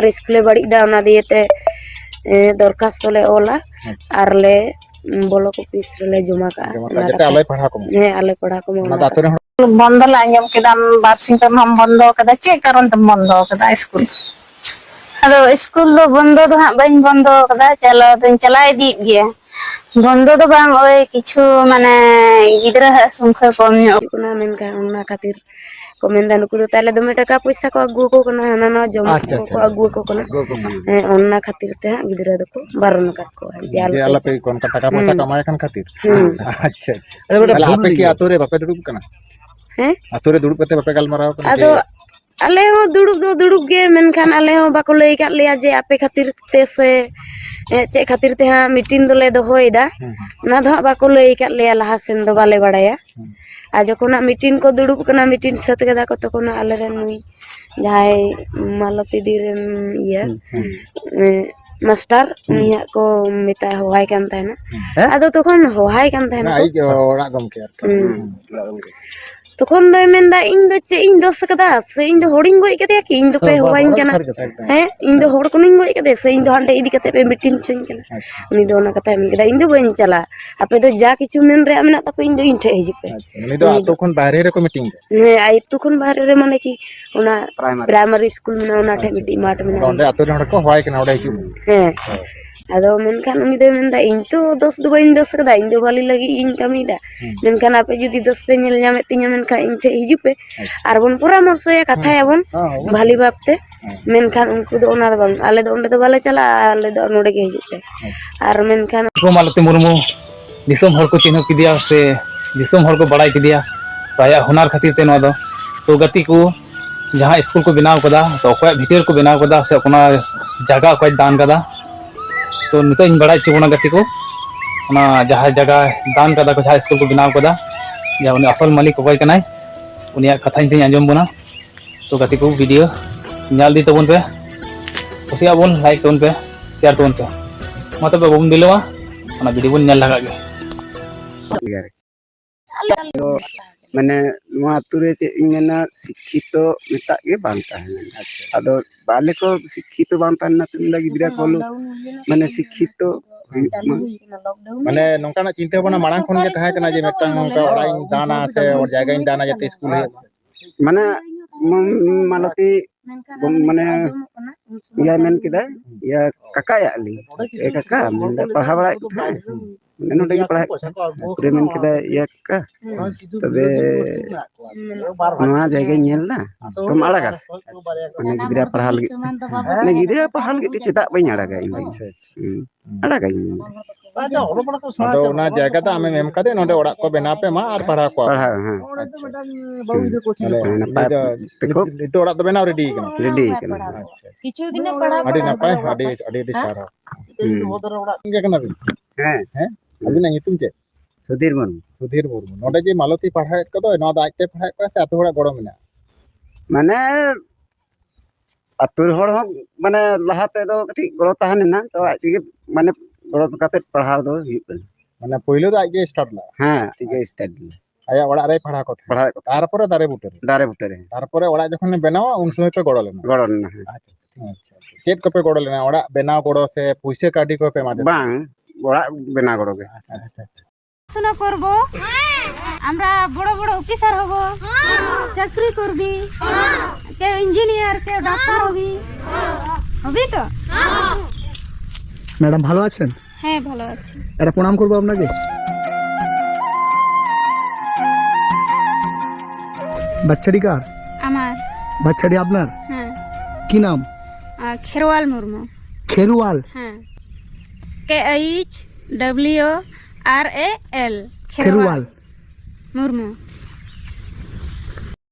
स्कूले बड़ी दा ओना दिएते दरखास्त ले ओला और ले ब्लॉक ऑफिस रे जमा का आले पढ़ा को आले पढ़ा को बंद ला आंजम केदाम बारसिंग पे हम बंद कदा चे कारण तुम बंद कदा स्कूल अदो स्कूल दो बंद दो हां बन बंद कदा चलो दिन चला इदी गया बंद दो बांग ओए किछु माने गिदरा संख्या कम कोना मेन का ओना खातिर को मेंदा नुकु दो ताले दमे टाका पैसा को अगु को कना हाना जमा को अगु को कना ओना खातिर ते गिदरा दको बारन का को जाल आला पे कोन का टाका पैसा कमाय खान खातिर अच्छा अरे बेटा आपे की आतोरे बापे दुडुब कना हैं आतोरे दुडुब कते बापे गाल माराव कना आदो आले हो दुडुब गे मेनखान आले हो बाको लई का लिया जे आपे खातिर ते से चे खातिर ते हा मीटिंग दोले दोहोइदा ना दो बाको लई का लिया लहा सेन दो बाले बड़ाया आ जकोना मीटिंग को दुडुब कना मीटिंग सत केदा को तकोना आले रेन नुई जाय मालती दिरेन इया मास्टर निया को मिता होहाय कान थायना आदो तखन होहाय कान थायना आई ओड़ा गमके तखन दो मेंदा इन दो चे इन दोस कदा से इन दो होडिंग गोई कदे कि इन दो पे होवाइन कना हैं इन दो होड कोनिंग गोई कदे से इन दो हांडे इदी कते पे मीटिंग चुन कना उनी दो ना कथा मेन कदा इन दो बइन चला आपे दो जा किछु मेन रे मेना तपे इन दो इन ठे हिजु पे उनी दो आतो खन बाहरे रे को मीटिंग ने आई तो खन बाहरे रे माने कि ओना प्राइमरी स्कूल में ओना ठे मीटिंग माट में ओंडे आतो रे को होय कना ओडे हिजु हैं आदो मेनखान उनी दो मेनदा इन तो दोस दो बइन दोस कदा इन दो बाली लगी इन कमीदा मेनखान आपे जुदी दोस पे नेल जामे तिnya मेनखान इन ठे हिजु पे आर बोन परामर्श या कथा याबन भाली बापते मेनखान उनको दो ओना बन आले दो ओंडे दो बाले चला आले दो नोडे के हिजु पे आर मेनखान मालती मुर्मू दिसम हर को चिन्ह किदिया से दिसम हर को बड़ाई किदिया पाया हुनर खातिर ते नोदो तो गति को जहां स्कूल को बनाव कदा तो कोय भितर को बनाव कदा से कोना जगह कोय दान कदा तो नितो इन बड़ा चुना गति को ना जहां जगह दान कदा को जहां स्कूल को बनाव कदा या उनी असल मालिक कोय कनाय उनिया कथा इन आंजम बना तो गति को वीडियो नाल दी तबन पे कुसिया बोन लाइक तबन पे शेयर तबन पे मा तबे बबन दिलवा ना वीडियो बोन नाल लगा गे माने नुआ तुरे चे इमेना शिक्षित मेता गे बांग ताहेन आदो बाले को शिक्षित बांग ताहेन तुमदा गिदरा को माने शिक्षित माने नोंकाना चिंता बना मांग खन के थाय कना जे मेटांग नोंका ओड़ाई दाना से और जगह इन दाना जते स्कूल है माने मालती माने या मेन किदा या काका या ली ए काका मेन पढ़ा बड़ा ननो डेगे पढ़ा पूरे मेन किदा या का तबे नवा जगह नेल ना तुम अड़ागास माने गिदरा पढ़ा लगी ने गिदरा पढ़ा लगी चेता बई अड़ागा इन अड़ागा इन तो ना जगह तो हमें मेम कदे नोडे ओड़ा को बना पे मा और पढ़ा को पढ़ा हां देखो तो ओड़ा तो बना रेडी कना किछु दिन पढ़ा अडी नपाय अडी सारा के कना हैं हैं अभी ना तुम चे सुधीर मुर्मू नोडे जे मालती पढ़ा कदो ना दाइते पढ़ा को से आतो होड़ा गड़ो मेना माने आतुर होड़ हो माने लहाते दो कटी गड़ो ताहन ना तो आज माने गड़ो काते पढ़ाव दो माने पहिले तो आज स्टार्ट ला हां ठीक है स्टार्ट आया ओड़ा रे पढ़ा को तारपरे दारे बुटे रे तारपरे ओड़ा जखन बनावा उन समय पे गड़ो लेना अच्छा चेत को पे गड़ो लेना ओड़ा बनाव गड़ो से पैसे काटी को पे मादे बांग ओड़ा बना गड़ो गे শোনা করব আমরা বড় বড় অফিসার হব চাকরি করবি কে ইঞ্জিনিয়ার কে ডাক্তার হবি হবি তো ম্যাডাম ভালো আছেন হ্যাঁ ভালো আছি এটা প্রণাম করব আপনাকে বাচ্চাটি কার আমার বাচ্চাটি আপনার হ্যাঁ কি নাম খেরওয়াল মুর্মু খেরওয়াল হ্যাঁ KHWRAL খেরওয়াল মুর্মু